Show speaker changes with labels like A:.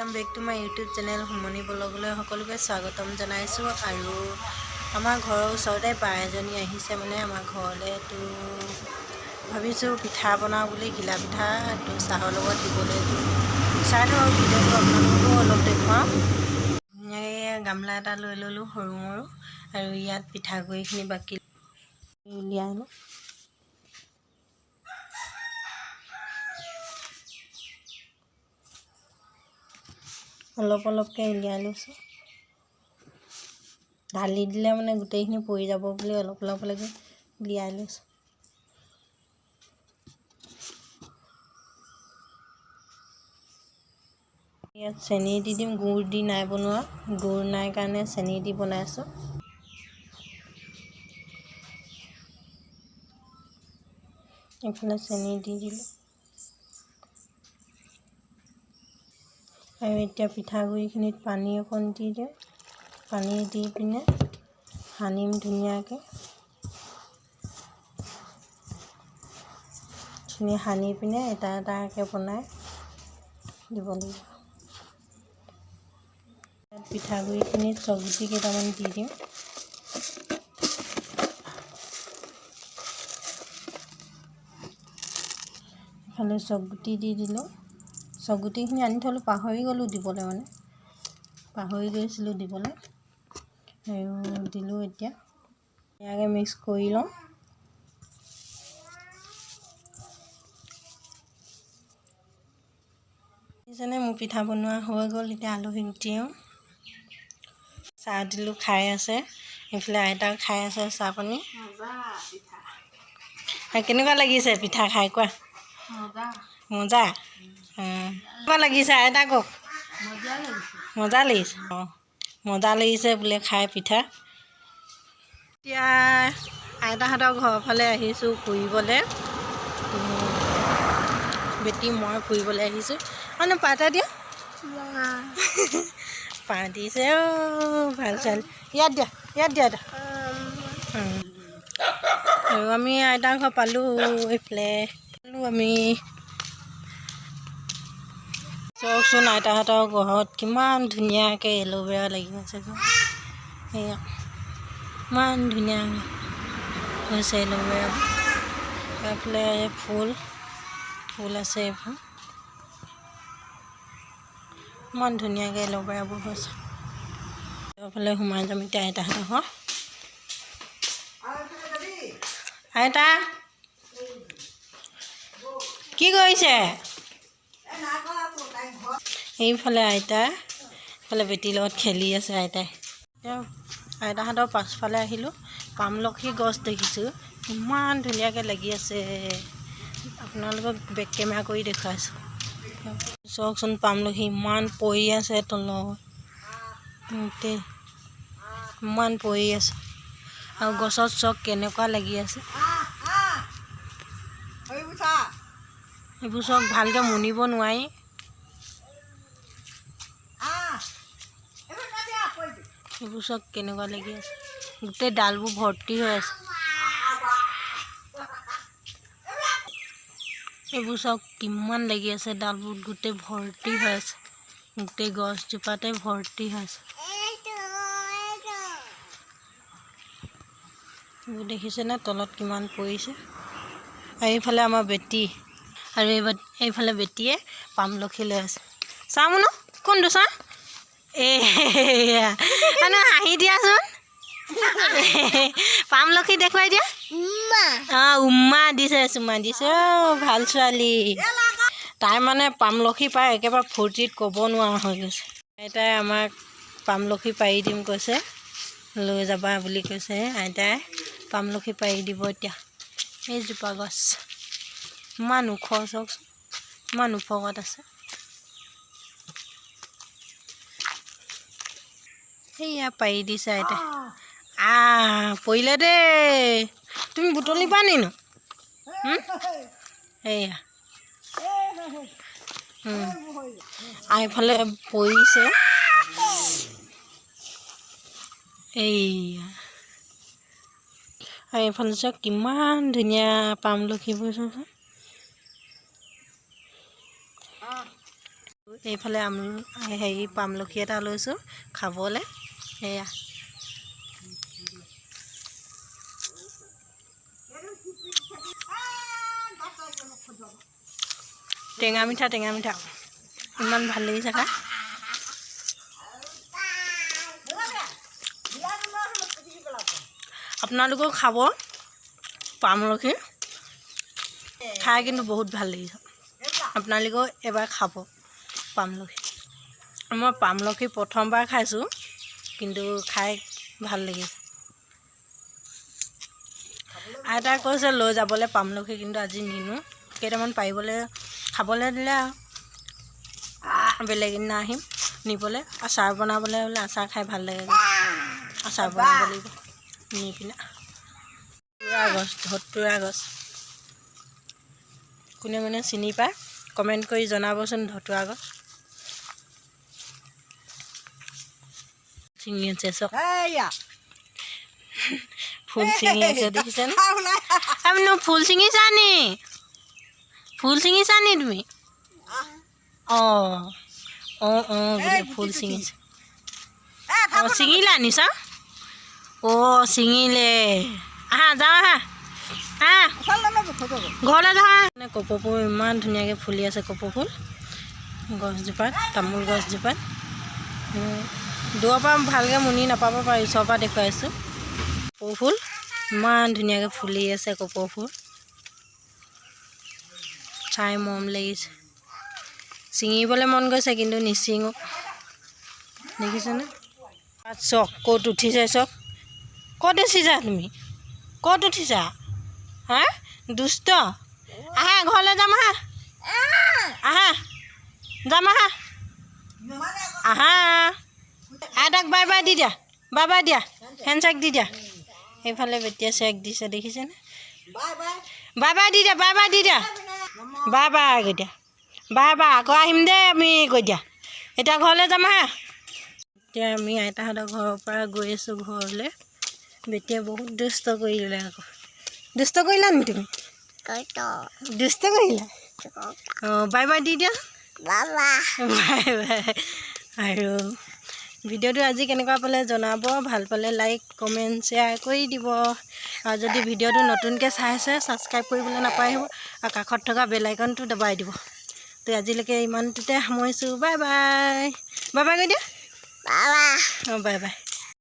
A: Welcome back to my YouTube channel Humani ब्लॉगলৈ সকলোকে স্বাগতম জনাইছো আৰু আমাৰ ঘৰৰ ওচৰতে বা এজনী আহিছে মানে আমাৰ ঘৰলৈ তো ভাবিছো পিঠা বনাও বুলি ঘিলা পিঠা তো চাহৰ লগত দিবলৈ চাই থাকক ভিডিঅ'টো আপোনালোকো অলপ দেখুৱাম এই গামলা এটা লৈ ললো সৰু মৰু আৰু ইয়াত পিঠাগুড়িখিনি বাকি উলিয়াই লওঁ অলপ অলপকৈ উলিয়াই লৈছোঁ ঢালি দিলে মানে গোটেইখিনি পৰি যাব বুলি অলপ অলপলৈকে উলিয়াই লৈছোঁ ইয়াত চেনি দি দিম গুড় দি নাই বনোৱা গুড় নাই কাৰণে চেনি দি বনাইছোঁ এইফালে চেনি দি দিলোঁ আৰু এতিয়া পিঠাগুড়িখিনিত পানী অকণ দি দিওঁ পানী দি পিনে সানিম ধুনীয়াকৈ সানি পিনে এটা এটাকৈ বনাই দিব লাগিব পিঠাগুড়িখিনিত চবজি কেইটামান দি দিওঁ ইফালে চবগুটি দি দিলোঁ চবগুটিখিনি আনি থলোঁ পাহৰি গ'লোঁ দিবলৈ মানে পাহৰি গৈছিলোঁ দিবলৈ আৰু দিলোঁ এতিয়া ধুনীয়াকৈ মিক্স কৰি লওঁ যেনে মোৰ পিঠা বনোৱা হৈ গ'ল এতিয়া আলহীক দিওঁ চাহ দিলোঁ খাই আছে এইফালে আইতাও খাই আছে চাহ পানী কেনেকুৱা লাগিছে পিঠা খাই কোৱা মজা কেনেকুৱা লাগিছে আইতা কওক মজা লাগিছে অঁ মজা লাগিছে বোলে খাই পিঠা এতিয়া আইতাহঁতৰ ঘৰৰ ফালে আহিছোঁ ফুৰিবলৈ বেটি মই ফুৰিবলৈ আহিছোঁ মানে পাতা দিয়া পা দিছে ভাল চাল ইয়াত দিয়া আৰু আমি আইতাৰ ঘৰ পালোঁ এইফালে আমি চাওকচোন আইতাহঁতৰ ঘৰত কিমান ধুনীয়াকৈ এল'ভেৰা লাগি আছে সেয়া ইমান ধুনীয়াকৈ হৈছে এল'ভেৰা এইফালে ফুল আছে এইবোৰ ইমান ধুনীয়াকৈ এল'ভেৰাবোৰ হৈছে এইফালে সোমাই যাম এতিয়া আইতাহঁতৰ ঘৰ আইতা কি কৰিছে এইফালে আইতা এইফালে বেটীৰ লগত খেলি আছে আইতাই আইতাহঁতৰ পাছফালে আহিলোঁ পামলখি গছ দেখিছোঁ ইমান ধুনীয়াকৈ লাগি আছে আপোনালোকক বেক কেমেৰা কৰি দেখুৱাইছোঁ চাওকচোন পামলখি ইমান পৰি আছে তলত ইমান পৰি আছে আৰু গছত চক কেনেকুৱা লাগি আছে এইবোৰ চক ভালকৈ মুনিব নোৱাৰি এইবোৰ চক কেনেকুৱা লাগি আছে গোটেই ডালবোৰ ভৰ্তি হৈ আছে এইবোৰ চক কিমান লাগি আছে ডালবোৰ গোটেই ভৰ্তি হৈ আছে গোটেই গছজোপাতে ভৰ্তি হৈ আছে এইবোৰ দেখিছেনে তলত কিমান পৰিছে আৰু এইফালে আমাৰ বেটী আৰু এইফালে বেটীয়ে পামলখি লৈ আছে চাওঁ ন কোনটো চাওঁ মানে হাঁহি দিয়াচোন পামলখি দেখুৱাই দিয়া অঁ উম্মা দিছে চুমা দিছে ভাল ছোৱালী তাই মানে পামলখি পাই একেবাৰে ফূৰ্তিত ক'ব নোৱাৰা হৈ গৈছে আইতাই আমাক পামলখি পাৰি দিম কৈছে লৈ যাবা বুলি কৈছে আইতাই পামলখি পাৰি দিব এতিয়া এইজোপা গছ ইমান ওখ চাওকচোন ইমান ওখত আছে সেয়া পাৰি দিছে আইতাই পৰিলে দেই তুমি বুটলিবা নিনো সেয়া এইফালে পৰিছে এইয়া আৰু এইফালে চাওক কিমান ধুনীয়া পামলখিবোৰ চাওকচোন এইফালে হেৰি পামলখি এটা লৈছোঁ খাবলৈ। সেয়া টেঙা মিঠা ইমান ভাল লাগিছে খাই। আপোনালোকেও খাব পামলখি, খাই কিন্তু বহুত ভাল লাগিছে। আপোনালোকেও এবাৰ খাব পামলখি। মই পামলখি প্ৰথমবাৰ খাইছোঁ, কিন্তু খাই ভাল লাগিছে। আইতাই কৈছে লৈ যাবলৈ পামলখি, কিন্তু আজি নিনো। কেইটামান পাৰিবলৈ খাবলৈ দিলে আৰু বেলেগ দিনা আহিম নিবলৈ। আচাৰ বনাবলৈ হ'লে আচাৰ খাই ভাল লাগে, আচাৰ বনাব লাগিব নি পিনে। ধতুৰা গছ কোনে কোনে চিনি পায় কমেণ্ট কৰি জনাবচোন। ধতুৰা গছ ছিঙি আছে, চক ফুল ছিঙি আছে, দেখিছেনে? আপুনি ফুল ছিঙিছা নি? ফুল ছিঙিছা নি তুমি? অঁ অঁ অঁ বোলে ফুল ছিঙিছে। অঁ ছিঙিলা নি চা? অঁ ছিঙিলে। আহা যাওঁ, আহা ঘৰলৈ যাওঁ। মানে কপৌ ফুল ইমান ধুনীয়াকৈ ফুলি আছে। কপৌ ফুল গছজোপাত, তামোল গছজোপাত। দূৰৰ পৰা ভালকৈ মুনি নাপাব পাৰি, ওচৰৰ পৰা দেখুৱাইছোঁ। কপৌ ফুল ইমান ধুনীয়াকৈ ফুলি আছে। কপৌ ফুল চাই মৰম লাগিছে। ছিঙিবলৈ মন গৈছে, কিন্তু নিছিঙো। দেখিছেনে? চক ক'ত উঠিছে, চক ক'ত উঠিছা তুমি? ক'ত উঠিছা? হা দুষ্ট। আহা ঘৰলৈ যাম, আহা আহা যাম, আহা আহা। আইতাক বাই বাই দি দিয়া, বাই বাই দিয়া, হেণ্ডশ্বেক দি দিয়া। সেইফালে বেটিয়ে চেক দিছে, দেখিছেনে? বাই বাই দি দিয়া, বাই বাই দি দিয়া, বাই বাই কৈ দিয়া, বাই বাই। আকৌ আহিম দেই আমি কৈ দিয়া। এতিয়া ঘৰলৈ যাম, আহা। এতিয়া আমি আইতাহঁতৰ ঘৰৰ পৰা গৈ আছোঁ ঘৰলৈ। বেটিয়ে বহুত দুষ্ট কৰিলে। আকৌ দুষ্ট কৰিলা নি তুমি? দুষ্ট কৰিলা? অঁ বাই বাই দি দিয়া, বাই বাই। আৰু ভিডিঅ'টো আজি কেনেকুৱা পালে জনাব। ভাল পালে লাইক কমেণ্ট শ্বেয়াৰ কৰি দিব। আৰু যদি ভিডিঅ'টো নতুনকৈ চাই আছে ছাবস্ক্ৰাইব কৰিবলৈ নাপাহৰিব, আৰু কাষত থকা বেল আইকনটো দবাই দিব। তো আজিলৈকে ইমানটোতে সামৰিছোঁ। বাই বাই, বাই বাই কৈ দিয়া। অঁ বাই বাই।